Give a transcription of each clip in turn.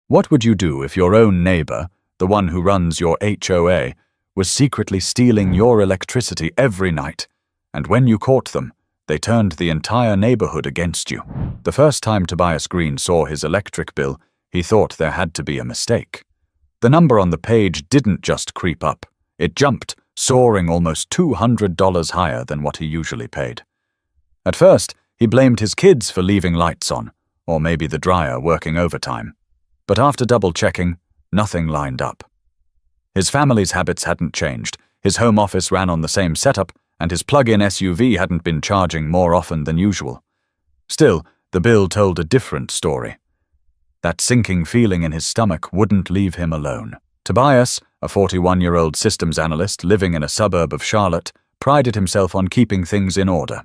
What would you do if your own neighbor, the one who runs your HOA, was secretly stealing your electricity every night, and when you caught them, they turned the entire neighborhood against you? The first time Tobias Green saw his electric bill, he thought there had to be a mistake. The number on the page didn't just creep up. It jumped, soaring almost $200 higher than what he usually paid. At first, he blamed his kids for leaving lights on, or maybe the dryer working overtime. But after double-checking, nothing lined up. His family's habits hadn't changed, his home office ran on the same setup, and his plug-in SUV hadn't been charging more often than usual. Still, the bill told a different story. That sinking feeling in his stomach wouldn't leave him alone. Tobias, a 41-year-old systems analyst living in a suburb of Charlotte, prided himself on keeping things in order.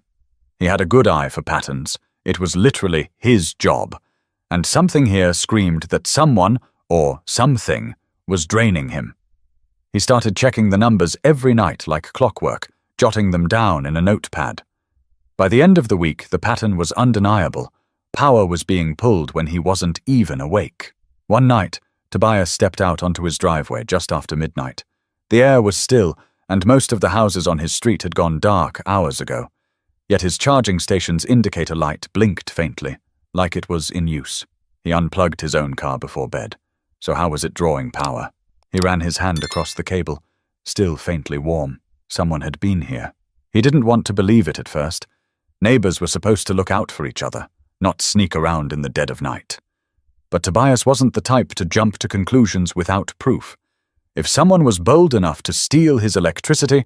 He had a good eye for patterns. It was literally his job. And something here screamed that someone, or something, was draining him. He started checking the numbers every night like clockwork, jotting them down in a notepad. By the end of the week, the pattern was undeniable. Power was being pulled when he wasn't even awake. One night, Tobias stepped out onto his driveway just after midnight. The air was still, and most of the houses on his street had gone dark hours ago. Yet his charging station's indicator light blinked faintly, like it was in use. He unplugged his own car before bed. So how was it drawing power? He ran his hand across the cable, still faintly warm. Someone had been here. He didn't want to believe it at first. Neighbors were supposed to look out for each other, not sneak around in the dead of night. But Tobias wasn't the type to jump to conclusions without proof. If someone was bold enough to steal his electricity,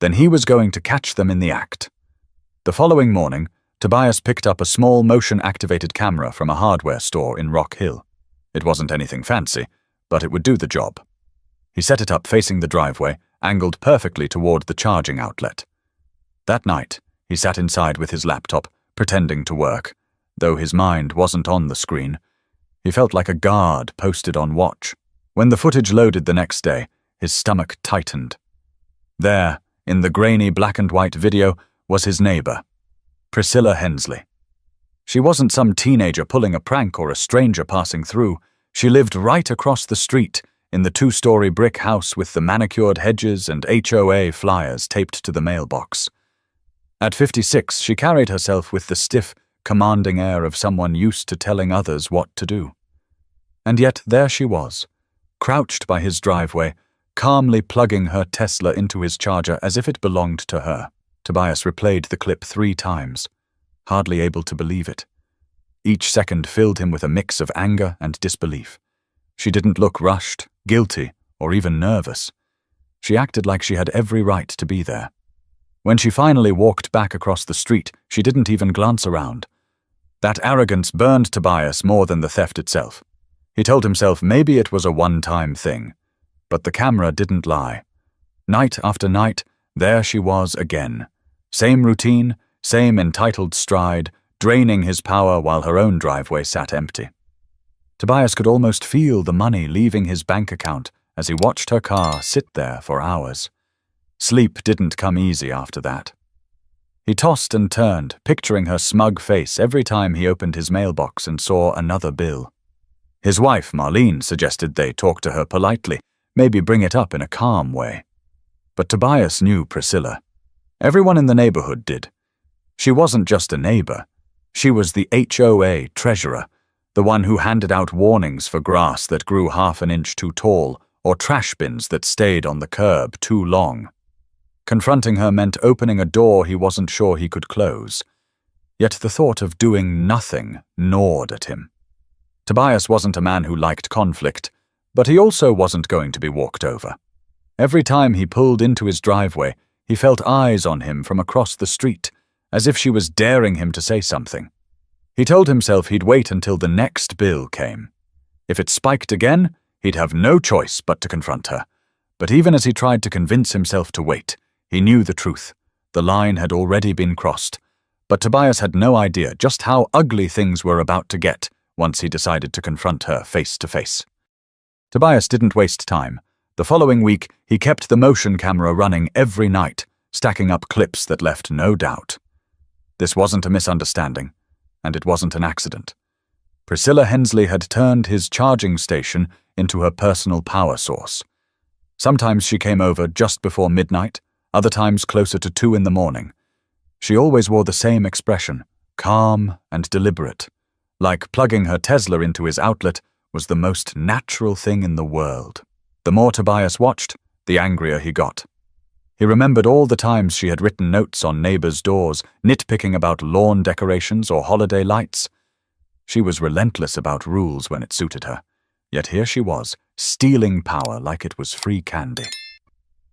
then he was going to catch them in the act. The following morning, Tobias picked up a small motion-activated camera from a hardware store in Rock Hill. It wasn't anything fancy, but it would do the job. He set it up facing the driveway, angled perfectly toward the charging outlet. That night, he sat inside with his laptop, pretending to work, though his mind wasn't on the screen. He felt like a guard posted on watch. When the footage loaded the next day, his stomach tightened. There, in the grainy black-and-white video, was his neighbor, Priscilla Hensley. She wasn't some teenager pulling a prank or a stranger passing through. She lived right across the street, in the 2-story brick house with the manicured hedges and HOA flyers taped to the mailbox. At 56, she carried herself with the stiff, commanding air of someone used to telling others what to do. And yet there she was, crouched by his driveway, calmly plugging her Tesla into his charger as if it belonged to her. Tobias replayed the clip 3 times, hardly able to believe it. Each second filled him with a mix of anger and disbelief. She didn't look rushed, guilty, or even nervous. She acted like she had every right to be there. When she finally walked back across the street, she didn't even glance around. That arrogance burned Tobias more than the theft itself. He told himself maybe it was a one-time thing. But the camera didn't lie. Night after night, there she was again. Same routine, same entitled stride, draining his power while her own driveway sat empty. Tobias could almost feel the money leaving his bank account as he watched her car sit there for hours. Sleep didn't come easy after that. He tossed and turned, picturing her smug face every time he opened his mailbox and saw another bill. His wife, Marlene, suggested they talk to her politely, maybe bring it up in a calm way. But Tobias knew Priscilla. Everyone in the neighborhood did. She wasn't just a neighbor. She was the HOA treasurer, the one who handed out warnings for grass that grew half an inch too tall or trash bins that stayed on the curb too long. Confronting her meant opening a door he wasn't sure he could close. Yet the thought of doing nothing gnawed at him. Tobias wasn't a man who liked conflict, but he also wasn't going to be walked over. Every time he pulled into his driveway, he felt eyes on him from across the street, as if she was daring him to say something. He told himself he'd wait until the next bill came. If it spiked again, he'd have no choice but to confront her. But even as he tried to convince himself to wait, he knew the truth. The line had already been crossed. But Tobias had no idea just how ugly things were about to get once he decided to confront her face to face. Tobias didn't waste time. The following week, he kept the motion camera running every night, stacking up clips that left no doubt. This wasn't a misunderstanding, and it wasn't an accident. Priscilla Hensley had turned his charging station into her personal power source. Sometimes she came over just before midnight, other times closer to 2 in the morning. She always wore the same expression, calm and deliberate, like plugging her Tesla into his outlet was the most natural thing in the world. The more Tobias watched, the angrier he got. He remembered all the times she had written notes on neighbors' doors, nitpicking about lawn decorations or holiday lights. She was relentless about rules when it suited her, yet here she was, stealing power like it was free candy.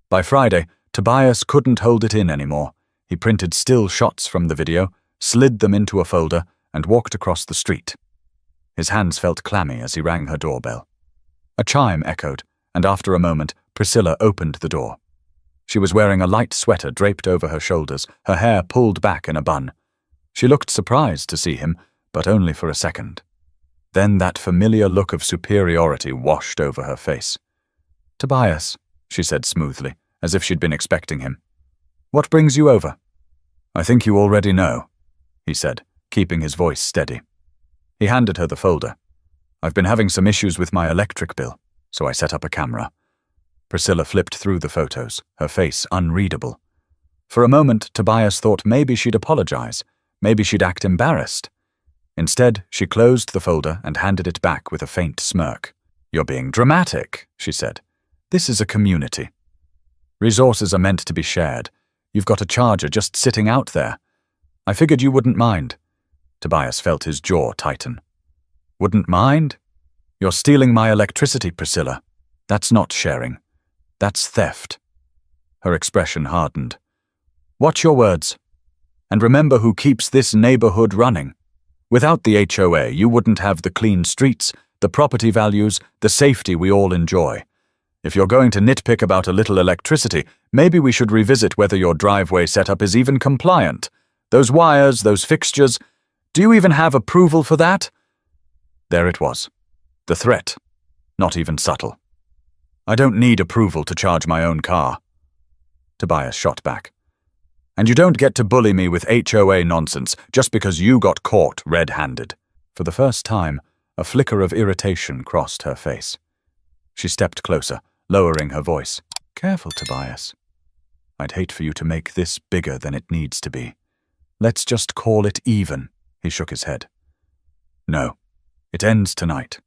By Friday, Tobias couldn't hold it in anymore. He printed still shots from the video, slid them into a folder, and walked across the street. His hands felt clammy as he rang her doorbell. A chime echoed, and after a moment, Priscilla opened the door. She was wearing a light sweater draped over her shoulders, her hair pulled back in a bun. She looked surprised to see him, but only for a second. Then that familiar look of superiority washed over her face. "Tobias," she said smoothly, as if she'd been expecting him. "What brings you over?" "I think you already know," he said, keeping his voice steady. He handed her the folder. "I've been having some issues with my electric bill, so I set up a camera." Priscilla flipped through the photos, her face unreadable. For a moment, Tobias thought maybe she'd apologize, maybe she'd act embarrassed. Instead, she closed the folder and handed it back with a faint smirk. "You're being dramatic," she said. "This is a community. Resources are meant to be shared. You've got a charger just sitting out there. I figured you wouldn't mind." Tobias felt his jaw tighten. "Wouldn't mind? You're stealing my electricity, Priscilla. That's not sharing. That's theft." Her expression hardened. "Watch your words. And remember who keeps this neighborhood running. Without the HOA, you wouldn't have the clean streets, the property values, the safety we all enjoy. If you're going to nitpick about a little electricity, maybe we should revisit whether your driveway setup is even compliant. Those wires, those fixtures, do you even have approval for that?" There it was. The threat. Not even subtle. "I don't need approval to charge my own car." Tobias shot back. "And you don't get to bully me with HOA nonsense just because you got caught red-handed." For the first time, a flicker of irritation crossed her face. She stepped closer, lowering her voice. "Careful, Tobias. I'd hate for you to make this bigger than it needs to be. Let's just call it even." He shook his head. "No, it ends tonight.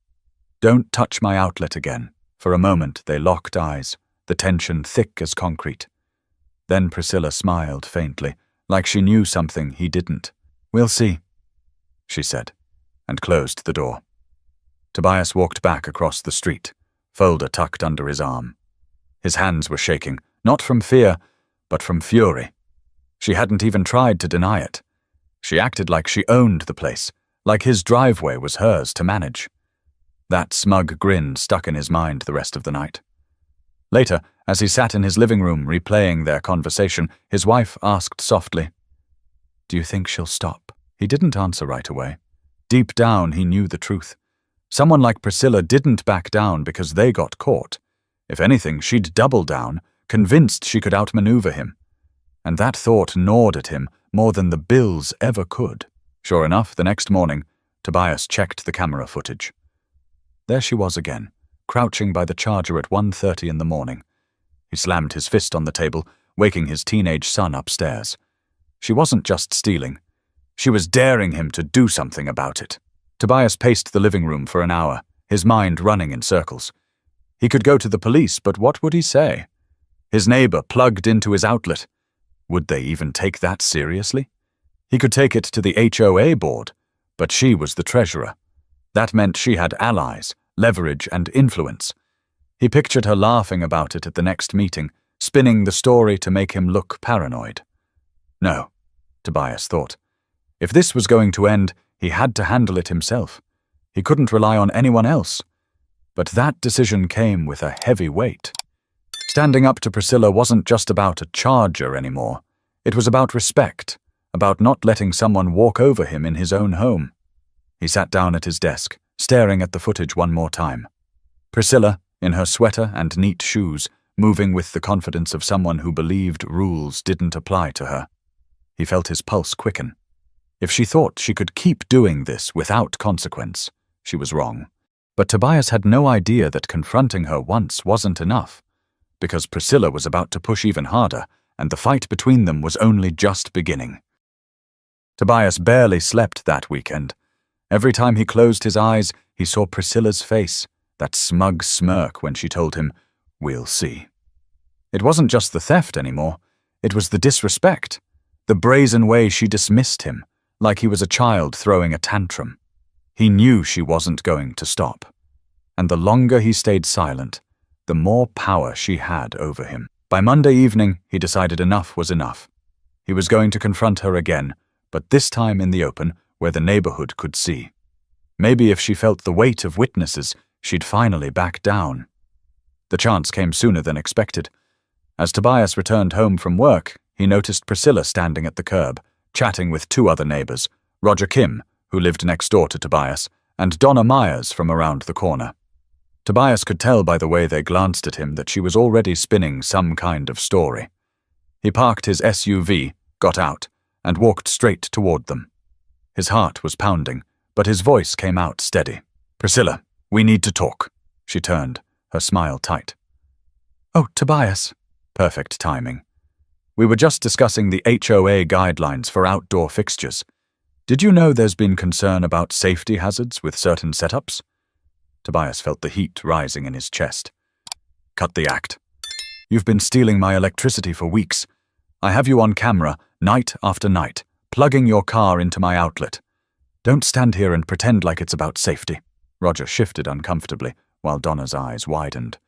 Don't touch my outlet again." For a moment they locked eyes, the tension thick as concrete. Then Priscilla smiled faintly, like she knew something he didn't. "We'll see," she said, and closed the door. Tobias walked back across the street, folder tucked under his arm. His hands were shaking, not from fear, but from fury. She hadn't even tried to deny it. She acted like she owned the place, like his driveway was hers to manage. That smug grin stuck in his mind the rest of the night. Later, as he sat in his living room replaying their conversation, his wife asked softly, "Do you think she'll stop?" He didn't answer right away. Deep down, he knew the truth. Someone like Priscilla didn't back down because they got caught. If anything, she'd double down, convinced she could outmaneuver him. And that thought gnawed at him more than the bills ever could. Sure enough, the next morning, Tobias checked the camera footage. There she was again, crouching by the charger at 1:30 in the morning. He slammed his fist on the table, waking his teenage son upstairs. She wasn't just stealing. She was daring him to do something about it. Tobias paced the living room for an hour, his mind running in circles. He could go to the police, but what would he say? His neighbor plugged into his outlet. Would they even take that seriously? He could take it to the HOA board, but she was the treasurer. That meant she had allies, leverage, and influence. He pictured her laughing about it at the next meeting, spinning the story to make him look paranoid. No, Tobias thought. If this was going to end, he had to handle it himself. He couldn't rely on anyone else. But that decision came with a heavy weight. Standing up to Priscilla wasn't just about a charger anymore. It was about respect, about not letting someone walk over him in his own home. He sat down at his desk, staring at the footage one more time. Priscilla, in her sweater and neat shoes, moving with the confidence of someone who believed rules didn't apply to her. He felt his pulse quicken. If she thought she could keep doing this without consequence, she was wrong. But Tobias had no idea that confronting her once wasn't enough, because Priscilla was about to push even harder, and the fight between them was only just beginning. Tobias barely slept that weekend. Every time he closed his eyes, he saw Priscilla's face, that smug smirk when she told him, "We'll see." It wasn't just the theft anymore. It was the disrespect, the brazen way she dismissed him, like he was a child throwing a tantrum. He knew she wasn't going to stop. And the longer he stayed silent, the more power she had over him. By Monday evening, he decided enough was enough. He was going to confront her again, but this time in the open, where the neighborhood could see. Maybe if she felt the weight of witnesses, she'd finally back down. The chance came sooner than expected. As Tobias returned home from work, he noticed Priscilla standing at the curb, chatting with two other neighbors, Roger Kim, who lived next door to Tobias, and Donna Myers from around the corner. Tobias could tell by the way they glanced at him that she was already spinning some kind of story. He parked his SUV, got out, and walked straight toward them. His heart was pounding, but his voice came out steady. "Priscilla, we need to talk." She turned, her smile tight. "Oh, Tobias." Perfect timing. "We were just discussing the HOA guidelines for outdoor fixtures. Did you know there's been concern about safety hazards with certain setups?" Tobias felt the heat rising in his chest. "Cut the act. You've been stealing my electricity for weeks. I have you on camera, night after night, plugging your car into my outlet. Don't stand here and pretend like it's about safety." Roger shifted uncomfortably, while Donna's eyes widened.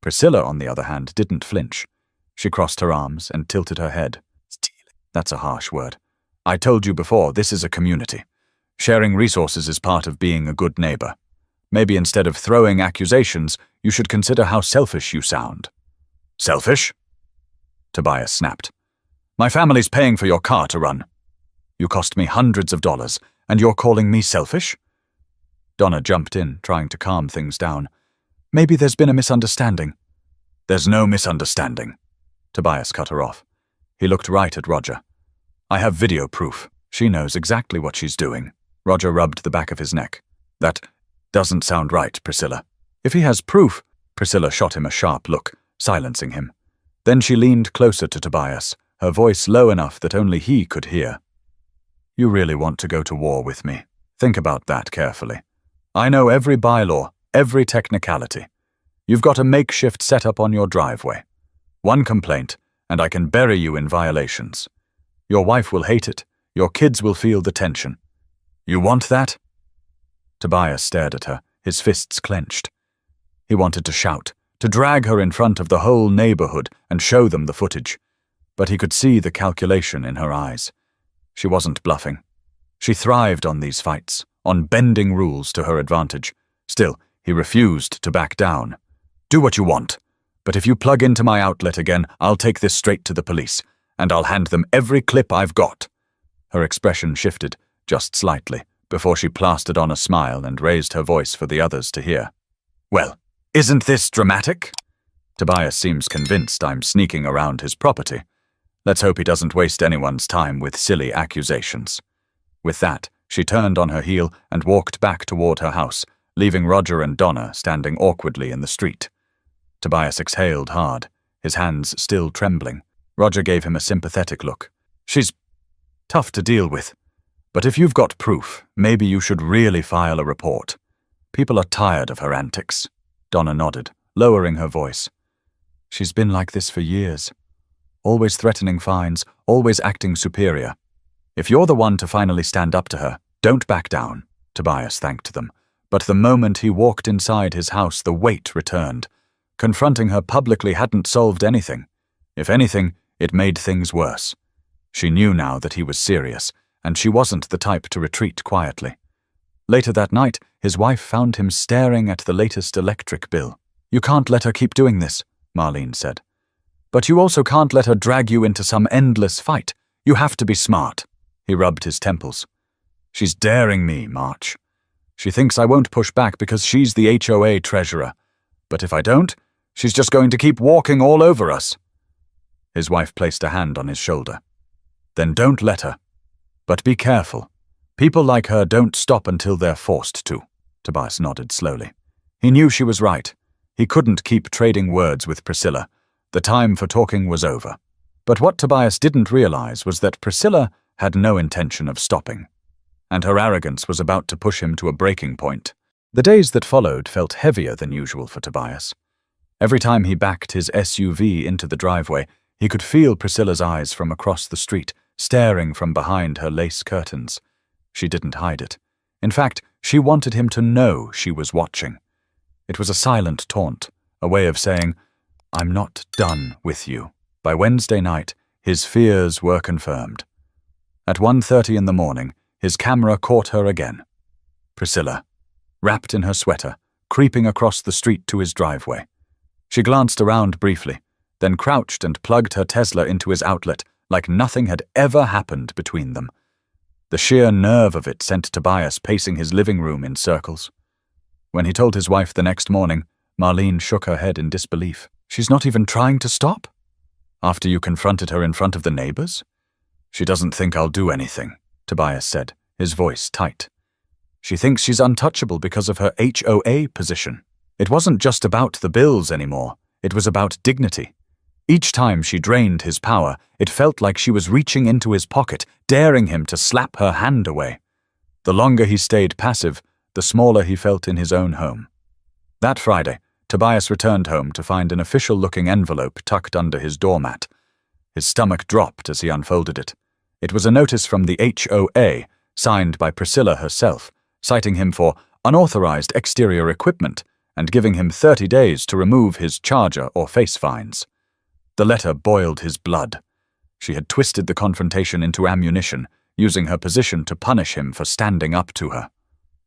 Priscilla, on the other hand, didn't flinch. She crossed her arms and tilted her head. "Stealing. That's a harsh word. I told you before, this is a community. Sharing resources is part of being a good neighbor. Maybe instead of throwing accusations, you should consider how selfish you sound." "Selfish?" Tobias snapped. "My family's paying for your car to run. You cost me hundreds of dollars, and you're calling me selfish?" Donna jumped in, trying to calm things down. "Maybe there's been a misunderstanding." "There's no misunderstanding." Tobias cut her off. He looked right at Roger. "I have video proof. She knows exactly what she's doing." Roger rubbed the back of his neck. "That doesn't sound right, Priscilla." "If he has proof..." Priscilla shot him a sharp look, silencing him. Then she leaned closer to Tobias, her voice low enough that only he could hear. "You really want to go to war with me? Think about that carefully. I know every bylaw, every technicality. You've got a makeshift setup on your driveway. One complaint, and I can bury you in violations. Your wife will hate it. Your kids will feel the tension. You want that?" Tobias stared at her, his fists clenched. He wanted to shout, to drag her in front of the whole neighborhood and show them the footage. But he could see the calculation in her eyes. She wasn't bluffing. She thrived on these fights, on bending rules to her advantage. Still, he refused to back down. "Do what you want. But if you plug into my outlet again, I'll take this straight to the police, and I'll hand them every clip I've got." Her expression shifted, just slightly, before she plastered on a smile and raised her voice for the others to hear. "Well, isn't this dramatic?" "Tobias seems convinced I'm sneaking around his property. Let's hope he doesn't waste anyone's time with silly accusations." With that, she turned on her heel and walked back toward her house, leaving Roger and Donna standing awkwardly in the street. Tobias exhaled hard, his hands still trembling. Roger gave him a sympathetic look. "She's tough to deal with. But if you've got proof, maybe you should really file a report. People are tired of her antics." Donna nodded, lowering her voice. "She's been like this for years. Always threatening fines, always acting superior. If you're the one to finally stand up to her, don't back down." Tobias thanked them. But the moment he walked inside his house, the weight returned. Confronting her publicly hadn't solved anything. If anything, it made things worse. She knew now that he was serious, and she wasn't the type to retreat quietly. Later that night, his wife found him staring at the latest electric bill. "You can't let her keep doing this," Marlene said. "But you also can't let her drag you into some endless fight. You have to be smart." He rubbed his temples. "She's daring me, March. She thinks I won't push back because she's the HOA treasurer. But if I don't, she's just going to keep walking all over us." His wife placed a hand on his shoulder. "Then don't let her. But be careful. People like her don't stop until they're forced to." Tobias nodded slowly. He knew she was right. He couldn't keep trading words with Priscilla. The time for talking was over. But what Tobias didn't realize was that Priscilla had no intention of stopping, and her arrogance was about to push him to a breaking point. The days that followed felt heavier than usual for Tobias. Every time he backed his SUV into the driveway, he could feel Priscilla's eyes from across the street, staring from behind her lace curtains. She didn't hide it. In fact, she wanted him to know she was watching. It was a silent taunt, a way of saying, "I'm not done with you." By Wednesday night, his fears were confirmed. At 1:30 in the morning, his camera caught her again. Priscilla, wrapped in her sweater, creeping across the street to his driveway. She glanced around briefly, then crouched and plugged her Tesla into his outlet like nothing had ever happened between them. The sheer nerve of it sent Tobias pacing his living room in circles. When he told his wife the next morning, Marlene shook her head in disbelief. "She's not even trying to stop? After you confronted her in front of the neighbors?" "She doesn't think I'll do anything," Tobias said, his voice tight. "She thinks she's untouchable because of her HOA position. It wasn't just about the bills anymore, it was about dignity. Each time she drained his power, it felt like she was reaching into his pocket, daring him to slap her hand away. The longer he stayed passive, the smaller he felt in his own home." That Friday, Tobias returned home to find an official-looking envelope tucked under his doormat. His stomach dropped as he unfolded it. It was a notice from the HOA, signed by Priscilla herself, citing him for unauthorized exterior equipment and giving him 30 days to remove his charger or face fines. The letter boiled his blood. She had twisted the confrontation into ammunition, using her position to punish him for standing up to her.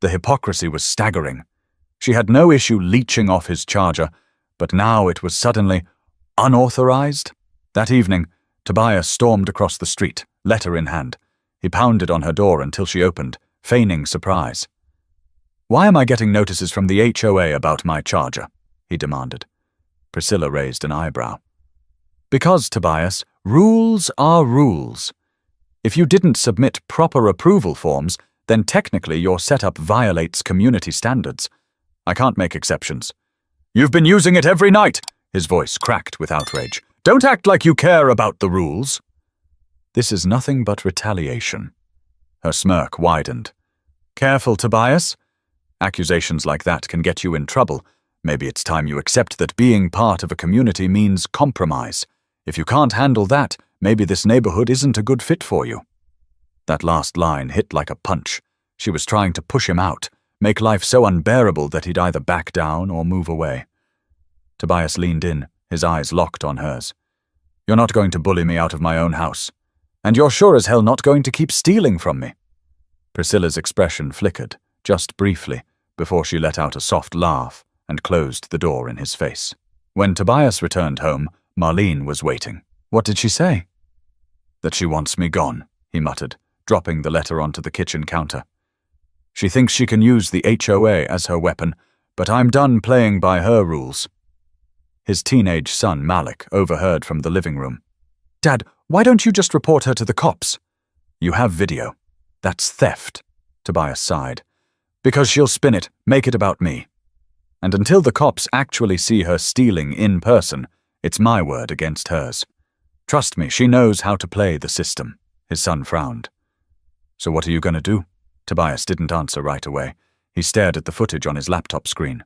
The hypocrisy was staggering. She had no issue leeching off his charger, but now it was suddenly unauthorized. That evening, Tobias stormed across the street, letter in hand. He pounded on her door until she opened, feigning surprise. "Why am I getting notices from the HOA about my charger?" he demanded. Priscilla raised an eyebrow. "Because, Tobias, rules are rules. If you didn't submit proper approval forms, then technically your setup violates community standards. I can't make exceptions." "You've been using it every night!" His voice cracked with outrage. "Don't act like you care about the rules." "This is nothing but retaliation." Her smirk widened. "Careful, Tobias. Accusations like that can get you in trouble. Maybe it's time you accept that being part of a community means compromise. If you can't handle that, maybe this neighborhood isn't a good fit for you." That last line hit like a punch. She was trying to push him out, make life so unbearable that he'd either back down or move away. Tobias leaned in, his eyes locked on hers. "You're not going to bully me out of my own house. And you're sure as hell not going to keep stealing from me." Priscilla's expression flickered, just briefly, before she let out a soft laugh and closed the door in his face. When Tobias returned home, Marlene was waiting. "What did she say?" "That she wants me gone," he muttered, dropping the letter onto the kitchen counter. "She thinks she can use the HOA as her weapon, but I'm done playing by her rules." His teenage son, Malik, overheard from the living room. "Dad, why don't you just report her to the cops?" "You have video. That's theft," Tobias sighed. "Because she'll spin it, make it about me. And until the cops actually see her stealing in person, it's my word against hers. Trust me, she knows how to play the system." His son frowned. "So what are you going to do?" Tobias didn't answer right away. He stared at the footage on his laptop screen.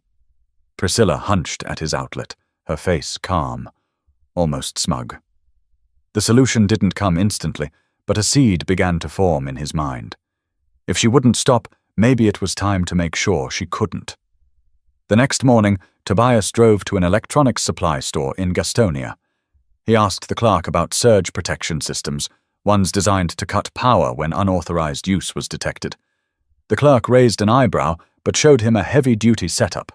Priscilla hunched at his outlet, her face calm, almost smug. The solution didn't come instantly, but a seed began to form in his mind. If she wouldn't stop, maybe it was time to make sure she couldn't. The next morning, Tobias drove to an electronics supply store in Gastonia. He asked the clerk about surge protection systems, ones designed to cut power when unauthorized use was detected. The clerk raised an eyebrow, but showed him a heavy-duty setup.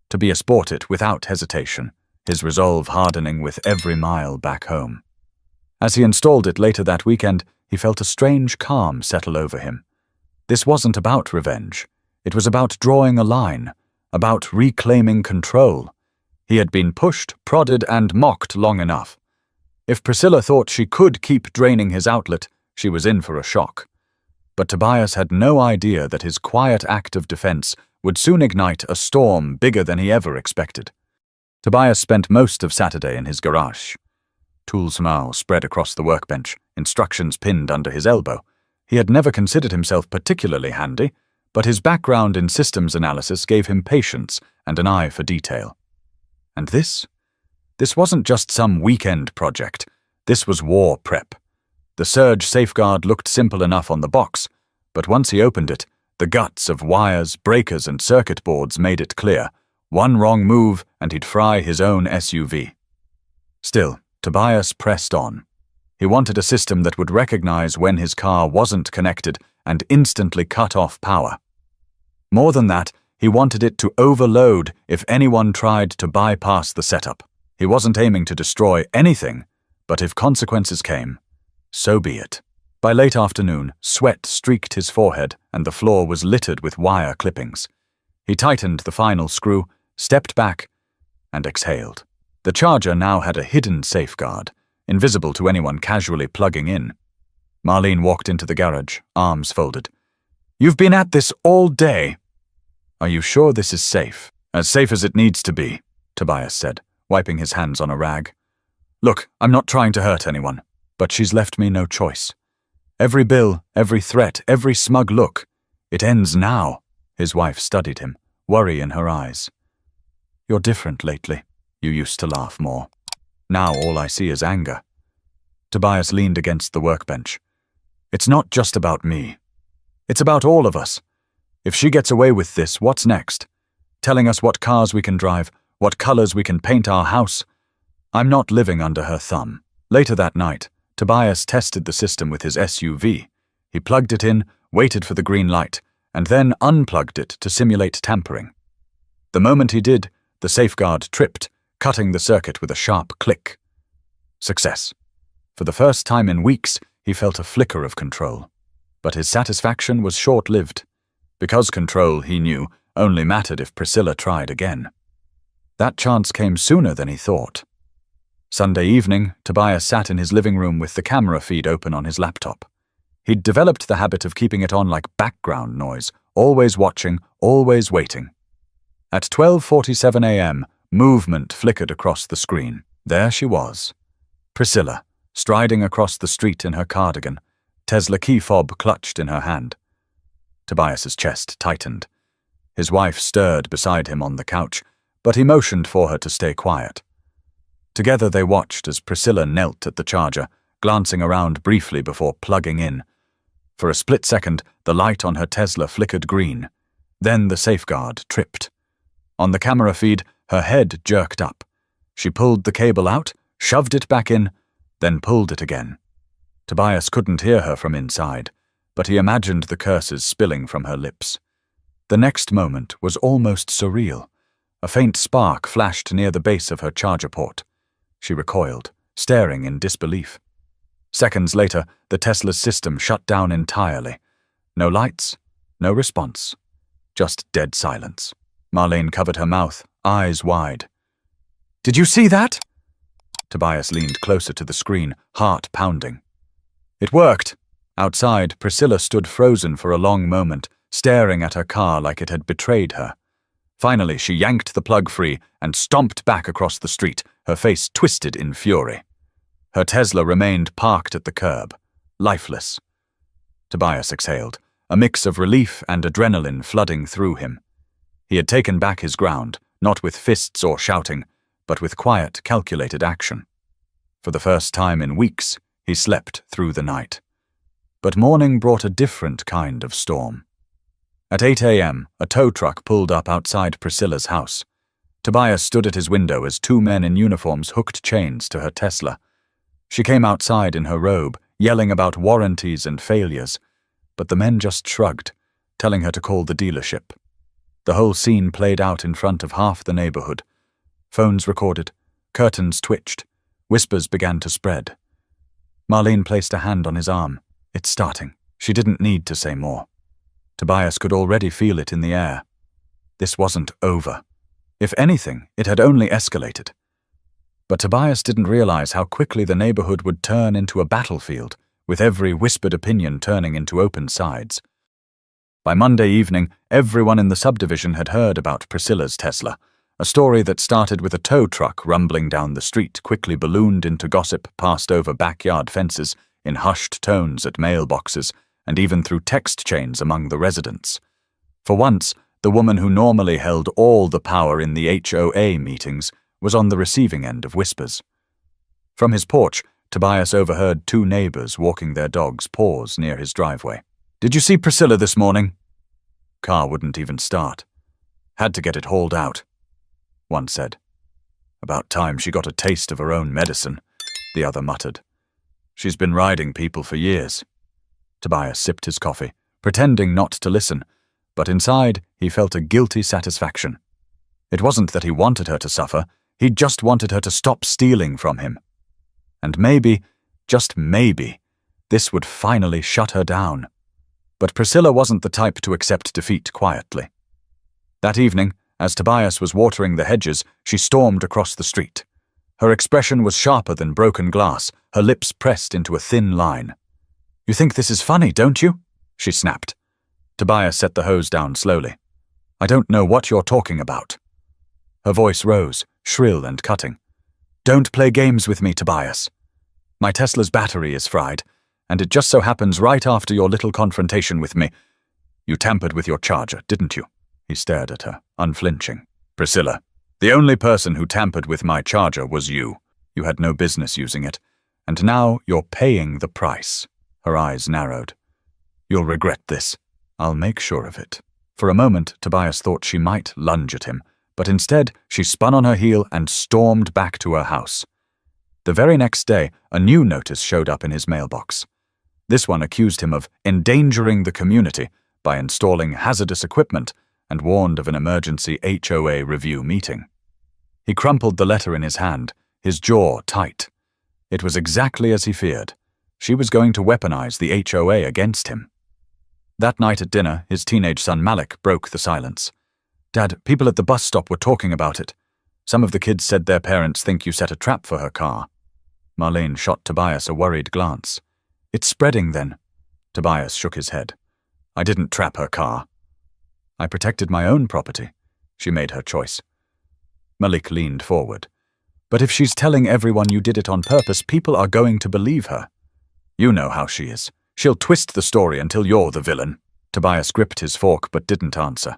Tobias bought it without hesitation, his resolve hardening with every mile back home. As he installed it later that weekend, he felt a strange calm settle over him. This wasn't about revenge. It was about drawing a line, about reclaiming control. He had been pushed, prodded, and mocked long enough. If Priscilla thought she could keep draining his outlet, she was in for a shock. But Tobias had no idea that his quiet act of defense would soon ignite a storm bigger than he ever expected. Tobias spent most of Saturday in his garage. Tools now spread across the workbench, instructions pinned under his elbow. He had never considered himself particularly handy, but his background in systems analysis gave him patience and an eye for detail. And this wasn't just some weekend project. This was war prep. The surge safeguard looked simple enough on the box, but once he opened it, the guts of wires, breakers, and circuit boards made it clear. One wrong move and he'd fry his own SUV. Still, Tobias pressed on. He wanted a system that would recognize when his car wasn't connected and instantly cut off power. More than that, he wanted it to overload if anyone tried to bypass the setup. He wasn't aiming to destroy anything, but if consequences came, so be it. By late afternoon, sweat streaked his forehead and the floor was littered with wire clippings. He tightened the final screw, stepped back, and exhaled. The charger now had a hidden safeguard, invisible to anyone casually plugging in. Marlene walked into the garage, arms folded. "You've been at this all day." "Are you sure this is safe?" "As safe as it needs to be," Tobias said, wiping his hands on a rag. "Look, I'm not trying to hurt anyone, but she's left me no choice. Every bill, every threat, every smug look. It ends now." His wife studied him, worry in her eyes. "You're different lately. You used to laugh more. Now all I see is anger." Tobias leaned against the workbench. "It's not just about me. It's about all of us. If she gets away with this, what's next? Telling us what cars we can drive, what colors we can paint our house? I'm not living under her thumb." Later that night, Tobias tested the system with his SUV. He plugged it in, waited for the green light, and then unplugged it to simulate tampering. The moment he did, the safeguard tripped, cutting the circuit with a sharp click. Success. For the first time in weeks, he felt a flicker of control. But his satisfaction was short-lived, because control, he knew, only mattered if Priscilla tried again. That chance came sooner than he thought. Sunday evening, Tobias sat in his living room with the camera feed open on his laptop. He'd developed the habit of keeping it on like background noise, always watching, always waiting. At 12:47 a.m., movement flickered across the screen. There she was. Priscilla, striding across the street in her cardigan, Tesla key fob clutched in her hand. Tobias's chest tightened. His wife stirred beside him on the couch, but he motioned for her to stay quiet. Together they watched as Priscilla knelt at the charger, glancing around briefly before plugging in. For a split second, the light on her Tesla flickered green. Then the safeguard tripped. On the camera feed, her head jerked up. She pulled the cable out, shoved it back in, then pulled it again. Tobias couldn't hear her from inside, but he imagined the curses spilling from her lips. The next moment was almost surreal. A faint spark flashed near the base of her charger port. She recoiled, staring in disbelief. Seconds later, the Tesla's system shut down entirely. No lights, no response. Just dead silence. Marlene covered her mouth, eyes wide. "Did you see that?" Tobias leaned closer to the screen, heart pounding. It worked. Outside, Priscilla stood frozen for a long moment, staring at her car like it had betrayed her. Finally, she yanked the plug free and stomped back across the street, her face twisted in fury. Her Tesla remained parked at the curb, lifeless. Tobias exhaled, a mix of relief and adrenaline flooding through him. He had taken back his ground, not with fists or shouting, but with quiet, calculated action. For the first time in weeks, he slept through the night. But morning brought a different kind of storm. At 8 a.m., a tow truck pulled up outside Priscilla's house. Tobias stood at his window as two men in uniforms hooked chains to her Tesla. She came outside in her robe, yelling about warranties and failures, but the men just shrugged, telling her to call the dealership. The whole scene played out in front of half the neighborhood. Phones recorded, curtains twitched, whispers began to spread. Marlene placed a hand on his arm. It's starting. She didn't need to say more. Tobias could already feel it in the air. This wasn't over. If anything, it had only escalated. But Tobias didn't realize how quickly the neighborhood would turn into a battlefield, with every whispered opinion turning into open sides. By Monday evening, everyone in the subdivision had heard about Priscilla's Tesla, a story that started with a tow truck rumbling down the street quickly ballooned into gossip passed over backyard fences, in hushed tones at mailboxes, and even through text chains among the residents. For once, the woman who normally held all the power in the HOA meetings was on the receiving end of whispers. From his porch, Tobias overheard two neighbors walking their dogs pause near his driveway. "Did you see Priscilla this morning?" Car wouldn't even start. "Had to get it hauled out," one said. "About time she got a taste of her own medicine," the other muttered. "She's been riding people for years." Tobias sipped his coffee, pretending not to listen, but inside he felt a guilty satisfaction. It wasn't that he wanted her to suffer, he just wanted her to stop stealing from him. And maybe, just maybe, this would finally shut her down. But Priscilla wasn't the type to accept defeat quietly. That evening, as Tobias was watering the hedges, she stormed across the street. Her expression was sharper than broken glass, her lips pressed into a thin line. "You think this is funny, don't you?" she snapped. Tobias set the hose down slowly. "I don't know what you're talking about." Her voice rose, shrill and cutting. "Don't play games with me, Tobias. My Tesla's battery is fried, and it just so happens right after your little confrontation with me. You tampered with your charger, didn't you?" He stared at her, unflinching. "Priscilla, the only person who tampered with my charger was you. You had no business using it, and now you're paying the price." Her eyes narrowed. "You'll regret this. I'll make sure of it." For a moment, Tobias thought she might lunge at him, but instead she spun on her heel and stormed back to her house. The very next day, a new notice showed up in his mailbox. This one accused him of endangering the community by installing hazardous equipment and warned of an emergency HOA review meeting. He crumpled the letter in his hand, his jaw tight. It was exactly as he feared. She was going to weaponize the HOA against him. That night at dinner, his teenage son Malik broke the silence. "Dad, people at the bus stop were talking about it. Some of the kids said their parents think you set a trap for her car." Marlene shot Tobias a worried glance. "It's spreading then." Tobias shook his head. "I didn't trap her car. I protected my own property." She made her choice. Malik leaned forward. "But if she's telling everyone you did it on purpose, people are going to believe her. You know how she is. She'll twist the story until you're the villain." Tobias gripped his fork but didn't answer.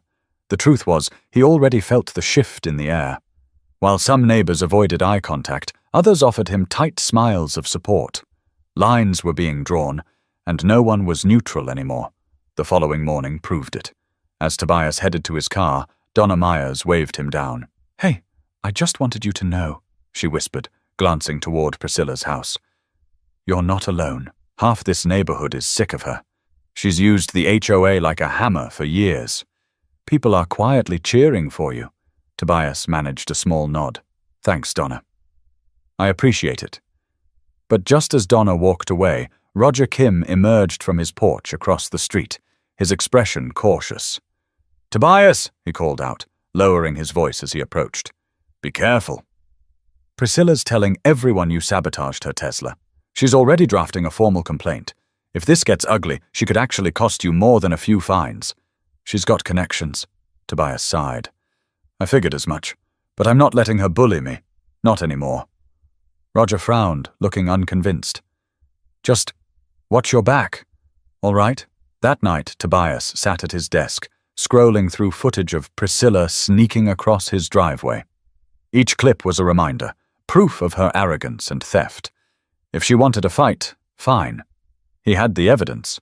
The truth was, he already felt the shift in the air. While some neighbors avoided eye contact, others offered him tight smiles of support. Lines were being drawn, and no one was neutral anymore. The following morning proved it. As Tobias headed to his car, Donna Myers waved him down. "Hey, I just wanted you to know," she whispered, glancing toward Priscilla's house. "You're not alone. Half this neighborhood is sick of her. She's used the HOA like a hammer for years. People are quietly cheering for you." Tobias managed a small nod. "Thanks, Donna." "I appreciate it." But just as Donna walked away, Roger Kim emerged from his porch across the street, his expression cautious. "Tobias," he called out, lowering his voice as he approached. "Be careful. Priscilla's telling everyone you sabotaged her Tesla. She's already drafting a formal complaint. If this gets ugly, she could actually cost you more than a few fines. She's got connections." Tobias sighed. "I figured as much, but I'm not letting her bully me. Not anymore." Roger frowned, looking unconvinced. "Just watch your back, all right?" That night, Tobias sat at his desk, scrolling through footage of Priscilla sneaking across his driveway. Each clip was a reminder, proof of her arrogance and theft. If she wanted a fight, fine. He had the evidence.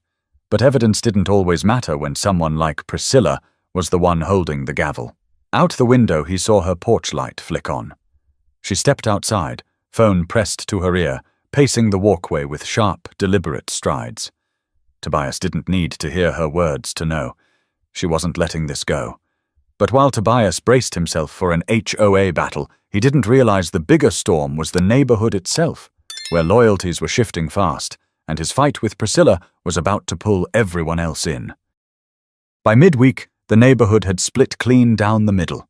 But evidence didn't always matter when someone like Priscilla was the one holding the gavel. Out the window, he saw her porch light flick on. She stepped outside, phone pressed to her ear, pacing the walkway with sharp, deliberate strides. Tobias didn't need to hear her words to know. She wasn't letting this go. But while Tobias braced himself for an HOA battle, he didn't realize the bigger storm was the neighborhood itself, where loyalties were shifting fast, and his fight with Priscilla was about to pull everyone else in. By midweek, the neighborhood had split clean down the middle.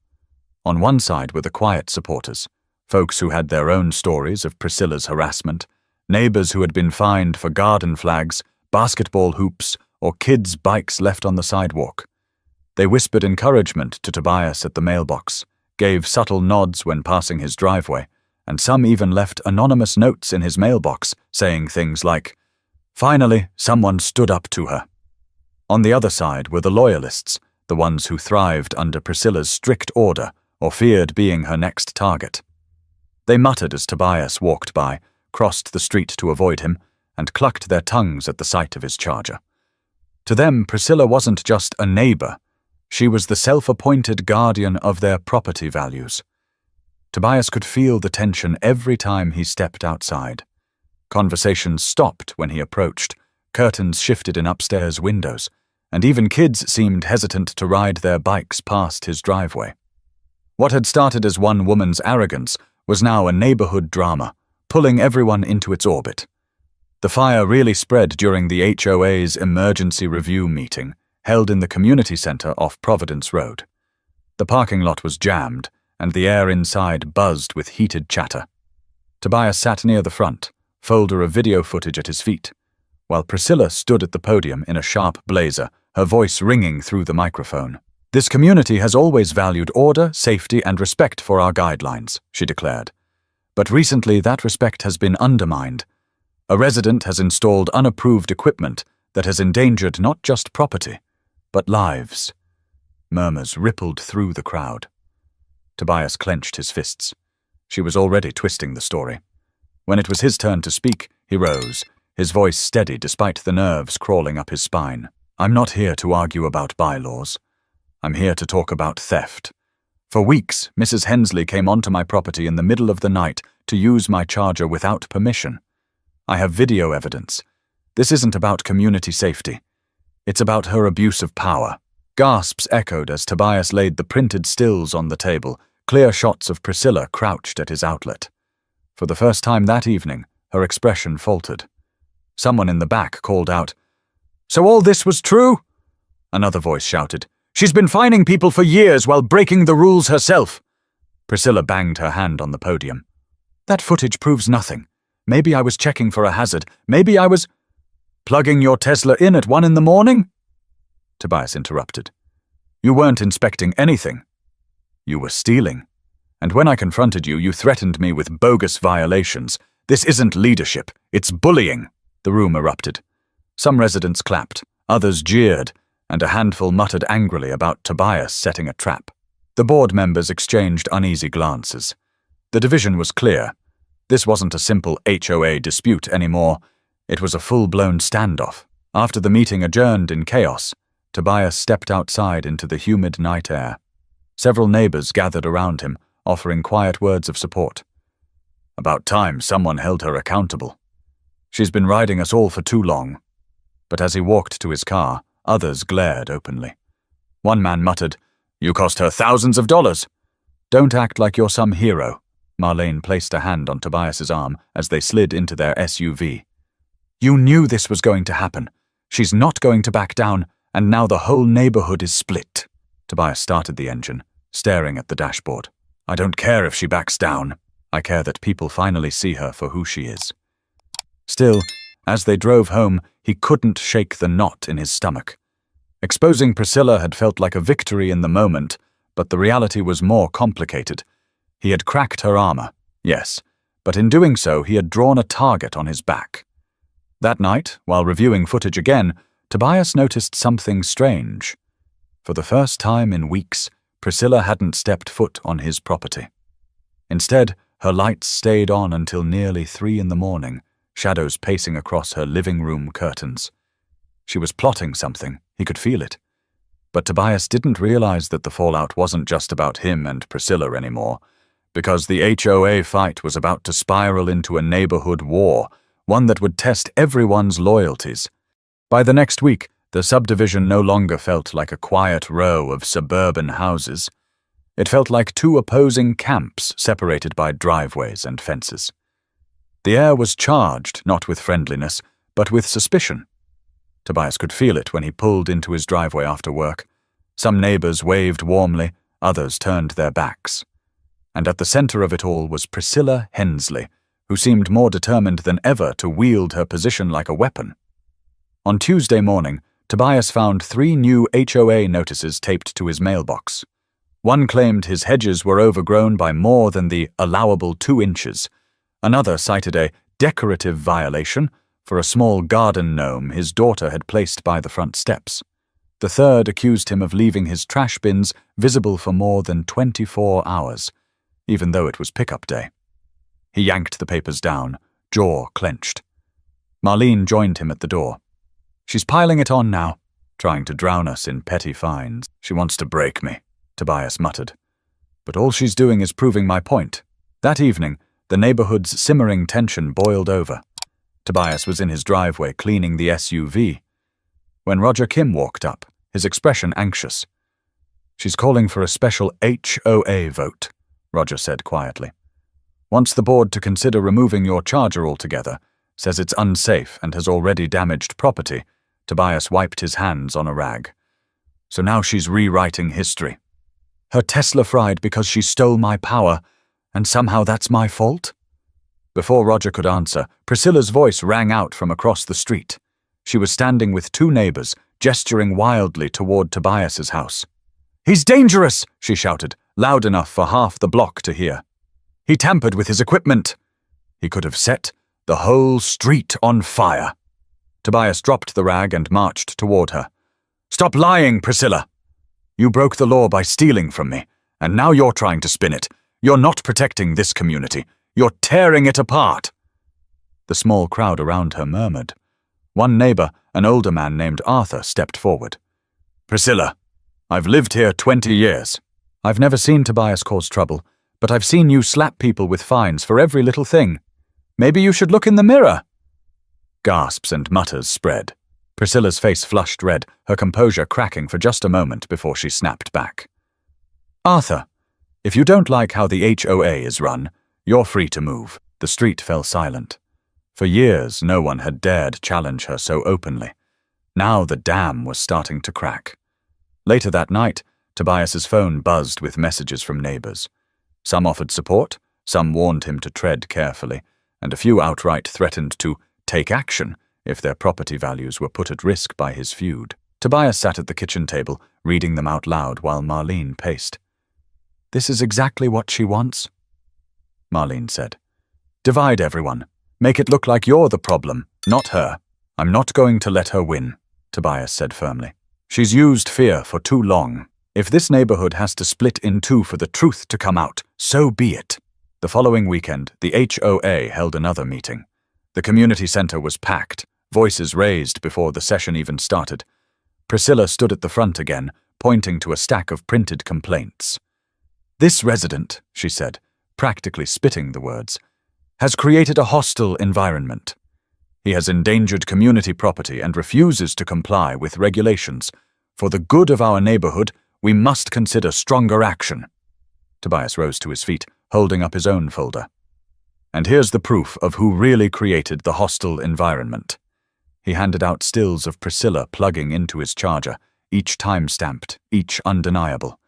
On one side were the quiet supporters, folks who had their own stories of Priscilla's harassment, Neighbors who had been fined for garden flags, basketball hoops, or kids' bikes left on the sidewalk. They whispered encouragement to Tobias at the mailbox, gave subtle nods when passing his driveway, and some even left anonymous notes in his mailbox saying things like, "Finally, someone stood up to her." On the other side were the loyalists, the ones who thrived under Priscilla's strict order or feared being her next target. They muttered as Tobias walked by, crossed the street to avoid him, and clucked their tongues at the sight of his charger. To them, Priscilla wasn't just a neighbor. She was the self-appointed guardian of their property values. Tobias could feel the tension every time he stepped outside. Conversations stopped when he approached, curtains shifted in upstairs windows, and even kids seemed hesitant to ride their bikes past his driveway. What had started as one woman's arrogance was now a neighborhood drama, pulling everyone into its orbit. The fire really spread during the HOA's emergency review meeting, held in the community center off Providence Road. The parking lot was jammed, and the air inside buzzed with heated chatter. Tobias sat near the front, folder of video footage at his feet, while Priscilla stood at the podium in a sharp blazer, her voice ringing through the microphone. "This community has always valued order, safety, and respect for our guidelines," she declared. But recently that respect has been undermined. A resident has installed unapproved equipment that has endangered not just property, but lives. Murmurs rippled through the crowd. Tobias clenched his fists. She was already twisting the story. When it was his turn to speak, he rose, his voice steady despite the nerves crawling up his spine. "I'm not here to argue about bylaws. I'm here to talk about theft. For weeks, Mrs. Hensley came onto my property in the middle of the night to use my charger without permission. I have video evidence. This isn't about community safety. It's about her abuse of power." Gasps echoed as Tobias laid the printed stills on the table, clear shots of Priscilla crouched at his outlet. For the first time that evening, her expression faltered. Someone in the back called out, "So all this was true?" Another voice shouted, "She's been fining people for years while breaking the rules herself." Priscilla banged her hand on the podium. "That footage proves nothing. Maybe I was checking for a hazard. Maybe I was—" "Plugging your Tesla in at 1 in the morning?" Tobias interrupted. "You weren't inspecting anything. You were stealing. And when I confronted you, you threatened me with bogus violations. This isn't leadership. It's bullying." The room erupted. Some residents clapped, others jeered, and a handful muttered angrily about Tobias setting a trap. The board members exchanged uneasy glances. The division was clear. This wasn't a simple HOA dispute anymore. It was a full-blown standoff. After the meeting adjourned in chaos, Tobias stepped outside into the humid night air. Several neighbors gathered around him, offering quiet words of support. "About time someone held her accountable. She's been riding us all for too long." But as he walked to his car, others glared openly. One man muttered, "You cost her thousands of dollars." "Don't act like you're some hero." Marlene placed a hand on Tobias's arm as they slid into their SUV. "You knew this was going to happen. She's not going to back down, and now the whole neighborhood is split." Tobias started the engine, staring at the dashboard. "I don't care if she backs down. I care that people finally see her for who she is." Still, as they drove home, he couldn't shake the knot in his stomach. Exposing Priscilla had felt like a victory in the moment, but the reality was more complicated. He had cracked her armor, yes, but in doing so he had drawn a target on his back. That night, while reviewing footage again, Tobias noticed something strange. For the first time in weeks, Priscilla hadn't stepped foot on his property. Instead, her lights stayed on until nearly 3 in the morning, shadows pacing across her living room curtains. She was plotting something, he could feel it. But Tobias didn't realize that the fallout wasn't just about him and Priscilla anymore, because the HOA fight was about to spiral into a neighborhood war, one that would test everyone's loyalties. By the next week, the subdivision no longer felt like a quiet row of suburban houses. It felt like 2 opposing camps separated by driveways and fences. The air was charged, not with friendliness, but with suspicion. Tobias could feel it when he pulled into his driveway after work. Some neighbors waved warmly, others turned their backs. And at the center of it all was Priscilla Hensley, who seemed more determined than ever to wield her position like a weapon. On Tuesday morning, Tobias found 3 new HOA notices taped to his mailbox. One claimed his hedges were overgrown by more than the allowable 2 inches. Another cited a decorative violation for a small garden gnome his daughter had placed by the front steps. The third accused him of leaving his trash bins visible for more than 24 hours, even though it was pickup day. He yanked the papers down, jaw clenched. Marlene joined him at the door. "She's piling it on now, trying to drown us in petty fines. She wants to break me," Tobias muttered. "But all she's doing is proving my point." That evening, the neighborhood's simmering tension boiled over. Tobias was in his driveway cleaning the SUV when Roger Kim walked up, his expression anxious. "She's calling for a special HOA vote," Roger said quietly. "Wants the board to consider removing your charger altogether, says it's unsafe and has already damaged property." Tobias wiped his hands on a rag. "So now she's rewriting history. Her Tesla fried because she stole my power, and somehow that's my fault?" Before Roger could answer, Priscilla's voice rang out from across the street. She was standing with 2 neighbors, gesturing wildly toward Tobias's house. "He's dangerous!" she shouted, loud enough for half the block to hear. "He tampered with his equipment. He could have set the whole street on fire." Tobias dropped the rag and marched toward her. "Stop lying, Priscilla! You broke the law by stealing from me, and now you're trying to spin it. You're not protecting this community. You're tearing it apart." The small crowd around her murmured. One neighbor, an older man named Arthur, stepped forward. "Priscilla, I've lived here 20 years. I've never seen Tobias cause trouble, but I've seen you slap people with fines for every little thing. Maybe you should look in the mirror." Gasps and mutters spread. Priscilla's face flushed red, her composure cracking for just a moment before she snapped back. "Arthur, if you don't like how the HOA is run, you're free to move." The street fell silent. For years, no one had dared challenge her so openly. Now the dam was starting to crack. Later that night, Tobias's phone buzzed with messages from neighbors. Some offered support, some warned him to tread carefully, and a few outright threatened to take action if their property values were put at risk by his feud. Tobias sat at the kitchen table, reading them out loud while Marlene paced. "This is exactly what she wants," Marlene said. "Divide everyone. Make it look like you're the problem, not her." "I'm not going to let her win," Tobias said firmly. "She's used fear for too long. If this neighborhood has to split in 2 for the truth to come out, so be it." The following weekend, the HOA held another meeting. The community center was packed, voices raised before the session even started. Priscilla stood at the front again, pointing to a stack of printed complaints. "This resident," she said, practically spitting the words, "has created a hostile environment. He has endangered community property and refuses to comply with regulations. For the good of our neighborhood, we must consider stronger action." Tobias rose to his feet, holding up his own folder. "And here's the proof of who really created the hostile environment." He handed out stills of Priscilla plugging into his charger, each time-stamped, each undeniable.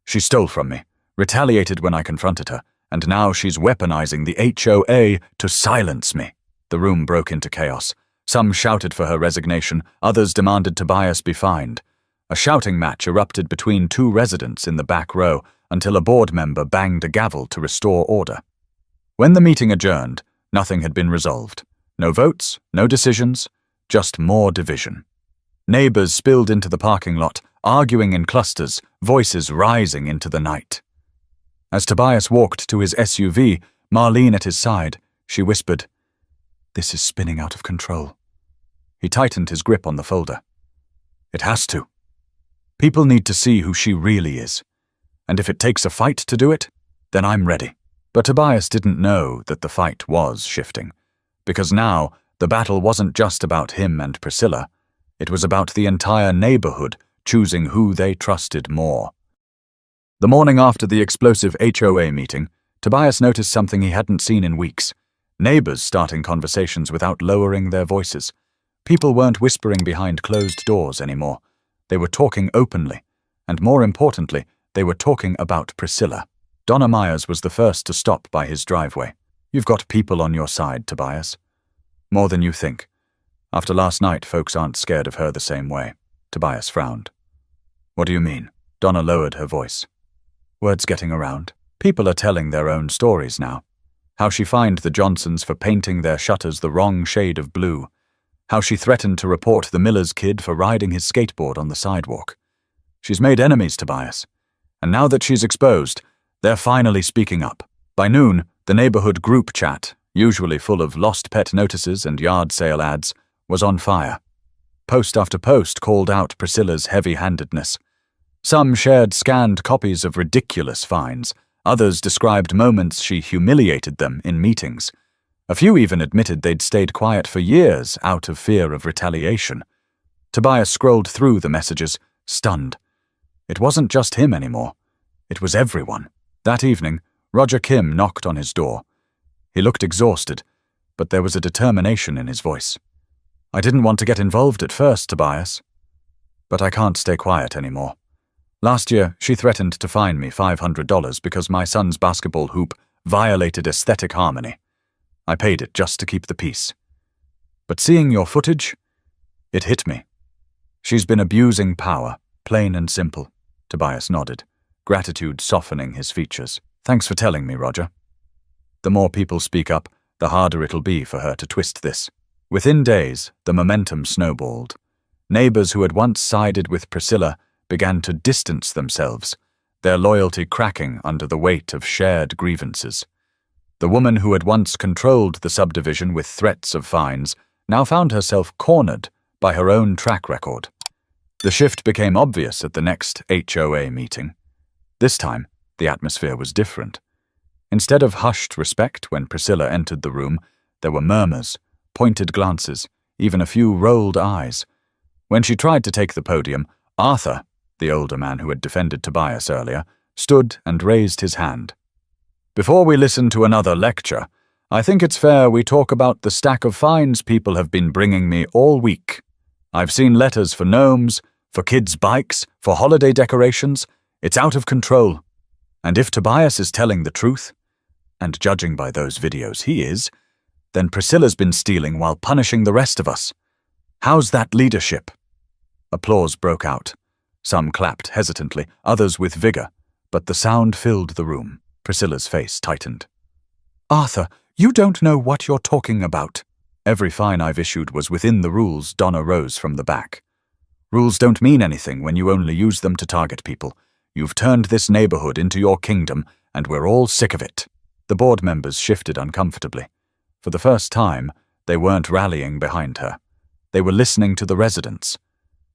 "She stole from me, retaliated when I confronted her, and now she's weaponizing the HOA to silence me." The room broke into chaos. Some shouted for her resignation, others demanded Tobias be fined. A shouting match erupted between 2 residents in the back row until a board member banged a gavel to restore order. When the meeting adjourned, nothing had been resolved. No votes, no decisions, just more division. Neighbors spilled into the parking lot, arguing in clusters, voices rising into the night. As Tobias walked to his SUV, Marlene at his side, she whispered, "This is spinning out of control." He tightened his grip on the folder. "It has to. People need to see who she really is. And if it takes a fight to do it, then I'm ready." But Tobias didn't know that the fight was shifting, because now the battle wasn't just about him and Priscilla. It was about the entire neighborhood choosing who they trusted more. The morning after the explosive HOA meeting, Tobias noticed something he hadn't seen in weeks. Neighbors starting conversations without lowering their voices. People weren't whispering behind closed doors anymore. They were talking openly, and more importantly, they were talking about Priscilla. Donna Myers was the first to stop by his driveway. You've got people on your side, Tobias. More than you think. After last night, folks aren't scared of her the same way. Tobias frowned. What do you mean? Donna lowered her voice. Word's getting around. People are telling their own stories now. How she fined the Johnsons for painting their shutters the wrong shade of blue. How she threatened to report the miller's kid for riding his skateboard on the sidewalk. She's made enemies, Tobias. And now that she's exposed, they're finally speaking up. By noon, the neighborhood group chat, usually full of lost pet notices and yard sale ads, was on fire. Post after post called out Priscilla's heavy-handedness. Some shared scanned copies of ridiculous fines. Others described moments she humiliated them in meetings. A few even admitted they'd stayed quiet for years out of fear of retaliation. Tobias scrolled through the messages, stunned. It wasn't just him anymore. It was everyone. That evening, Roger Kim knocked on his door. He looked exhausted, but there was a determination in his voice. I didn't want to get involved at first, Tobias. But I can't stay quiet anymore. Last year, she threatened to fine me $500 because my son's basketball hoop violated aesthetic harmony. I paid it just to keep the peace. But seeing your footage, it hit me. She's been abusing power, plain and simple. Tobias nodded, gratitude softening his features. Thanks for telling me, Roger. The more people speak up, the harder it'll be for her to twist this. Within days, the momentum snowballed. Neighbors who had once sided with Priscilla began to distance themselves, their loyalty cracking under the weight of shared grievances. The woman who had once controlled the subdivision with threats of fines now found herself cornered by her own track record. The shift became obvious at the next HOA meeting. This time, the atmosphere was different. Instead of hushed respect when Priscilla entered the room, there were murmurs, pointed glances, even a few rolled eyes. When she tried to take the podium, Arthur, the older man who had defended Tobias earlier, stood and raised his hand. Before we listen to another lecture, I think it's fair we talk about the stack of fines people have been bringing me all week. I've seen letters for gnomes, for kids' bikes, for holiday decorations. It's out of control. And if Tobias is telling the truth, and judging by those videos he is, then Priscilla's been stealing while punishing the rest of us. How's that leadership? Applause broke out. Some clapped hesitantly, others with vigor, but the sound filled the room. Priscilla's face tightened. Arthur, you don't know what you're talking about. Every fine I've issued was within the rules. Donna rose from the back. Rules don't mean anything when you only use them to target people. You've turned this neighborhood into your kingdom, and we're all sick of it. The board members shifted uncomfortably. For the first time, they weren't rallying behind her. They were listening to the residents.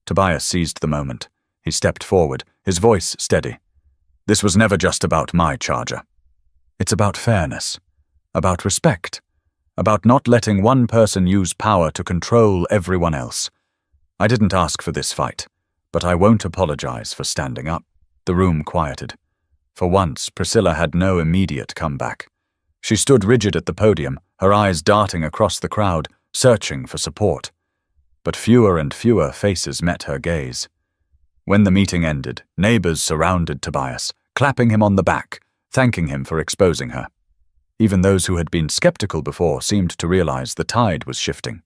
Tobias seized the moment. He stepped forward, his voice steady. This was never just about my charger. It's about fairness, about respect, about not letting one person use power to control everyone else. I didn't ask for this fight, but I won't apologize for standing up. The room quieted. For once, Priscilla had no immediate comeback. She stood rigid at the podium, her eyes darting across the crowd, searching for support. But fewer and fewer faces met her gaze. When the meeting ended, neighbors surrounded Tobias, clapping him on the back, thanking him for exposing her. Even those who had been skeptical before seemed to realize the tide was shifting.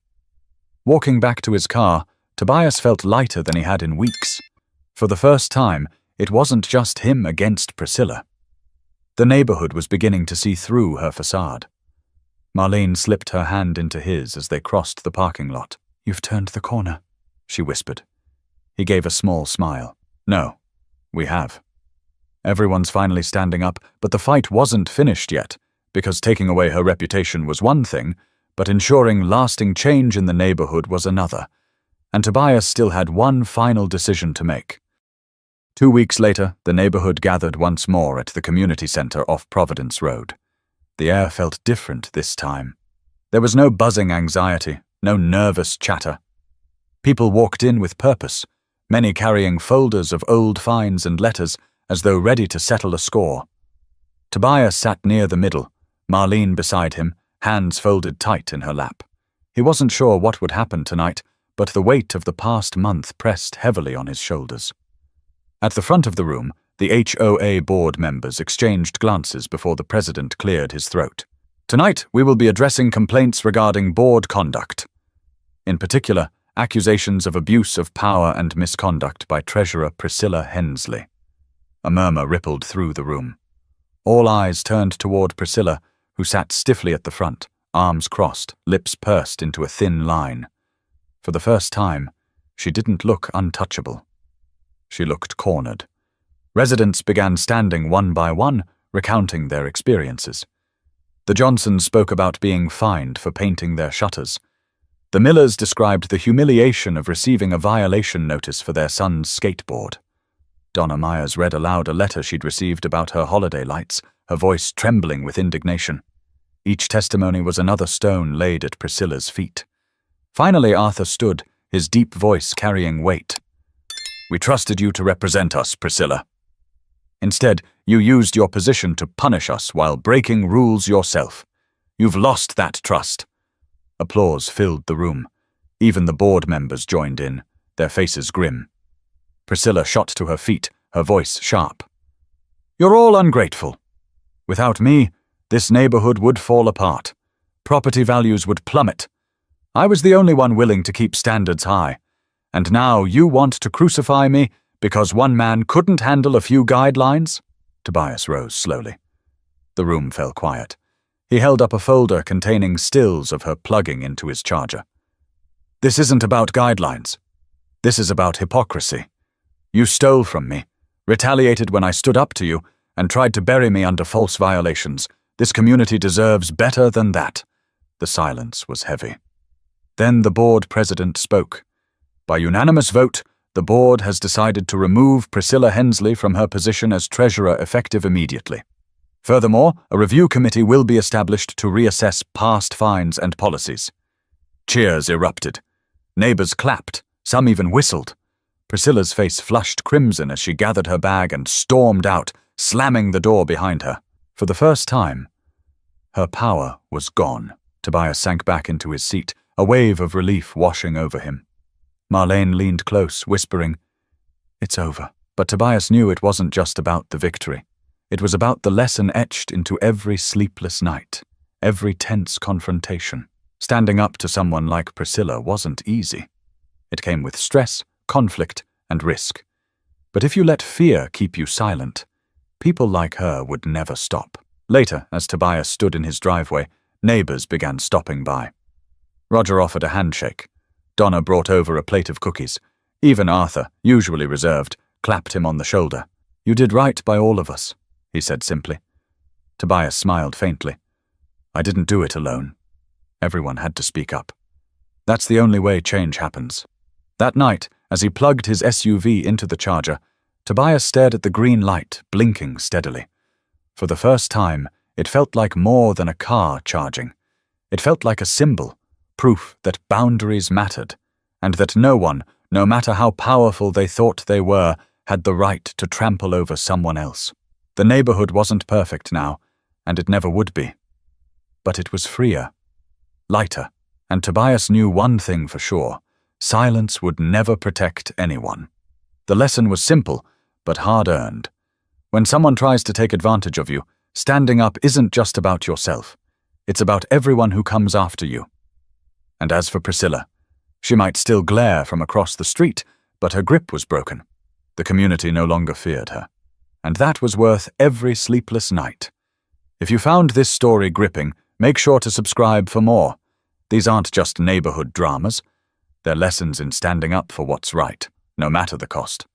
Walking back to his car, Tobias felt lighter than he had in weeks. For the first time, it wasn't just him against Priscilla. The neighborhood was beginning to see through her facade. Marlene slipped her hand into his as they crossed the parking lot. You've turned the corner, she whispered. He gave a small smile. No, we have. Everyone's finally standing up, but the fight wasn't finished yet, because taking away her reputation was one thing, but ensuring lasting change in the neighborhood was another, and Tobias still had one final decision to make. 2 weeks later, the neighborhood gathered once more at the community center off Providence Road. The air felt different this time. There was no buzzing anxiety, no nervous chatter. People walked in with purpose, many carrying folders of old fines and letters as though ready to settle a score. Tobias sat near the middle, Marlene beside him, hands folded tight in her lap. He wasn't sure what would happen tonight, but the weight of the past month pressed heavily on his shoulders. At the front of the room, the HOA board members exchanged glances before the president cleared his throat. Tonight, we will be addressing complaints regarding board conduct. In particular, accusations of abuse of power and misconduct by Treasurer Priscilla Hensley. A murmur rippled through the room. All eyes turned toward Priscilla, who sat stiffly at the front, arms crossed, lips pursed into a thin line. For the first time, she didn't look untouchable. She looked cornered. Residents began standing one by one, recounting their experiences. The Johnsons spoke about being fined for painting their shutters. The Millers described the humiliation of receiving a violation notice for their son's skateboard. Donna Myers read aloud a letter she'd received about her holiday lights, her voice trembling with indignation. Each testimony was another stone laid at Priscilla's feet. Finally, Arthur stood, his deep voice carrying weight. "We trusted you to represent us, Priscilla. Instead, you used your position to punish us while breaking rules yourself. You've lost that trust." Applause filled the room. Even the board members joined in, their faces grim. Priscilla shot to her feet, her voice sharp. "You're all ungrateful. Without me, this neighborhood would fall apart. Property values would plummet. I was the only one willing to keep standards high. And now you want to crucify me because one man couldn't handle a few guidelines?" Tobias rose slowly. The room fell quiet. He held up a folder containing stills of her plugging into his charger. "This isn't about guidelines. This is about hypocrisy. You stole from me, retaliated when I stood up to you, and tried to bury me under false violations. This community deserves better than that." The silence was heavy. Then the board president spoke. "By unanimous vote, the board has decided to remove Priscilla Hensley from her position as treasurer effective immediately. Furthermore, a review committee will be established to reassess past fines and policies." Cheers erupted. Neighbors clapped, some even whistled. Priscilla's face flushed crimson as she gathered her bag and stormed out, slamming the door behind her. For the first time, her power was gone. Tobias sank back into his seat, a wave of relief washing over him. Marlene leaned close, whispering, "It's over." But Tobias knew it wasn't just about the victory. It was about the lesson etched into every sleepless night, every tense confrontation. Standing up to someone like Priscilla wasn't easy. It came with stress, conflict, and risk. But if you let fear keep you silent, people like her would never stop. Later, as Tobias stood in his driveway, neighbors began stopping by. Roger offered a handshake. Donna brought over a plate of cookies. Even Arthur, usually reserved, clapped him on the shoulder. "You did right by all of us," he said simply. Tobias smiled faintly. "I didn't do it alone. Everyone had to speak up. That's the only way change happens." That night, as he plugged his SUV into the charger, Tobias stared at the green light, blinking steadily. For the first time, it felt like more than a car charging. It felt like a symbol, proof that boundaries mattered, and that no one, no matter how powerful they thought they were, had the right to trample over someone else. The neighborhood wasn't perfect now, and it never would be. But it was freer, lighter, and Tobias knew one thing for sure: silence would never protect anyone. The lesson was simple, but hard-earned. When someone tries to take advantage of you, standing up isn't just about yourself. It's about everyone who comes after you. And as for Priscilla, she might still glare from across the street, but her grip was broken. The community no longer feared her. And that was worth every sleepless night. If you found this story gripping, make sure to subscribe for more. These aren't just neighborhood dramas. They're lessons in standing up for what's right, no matter the cost.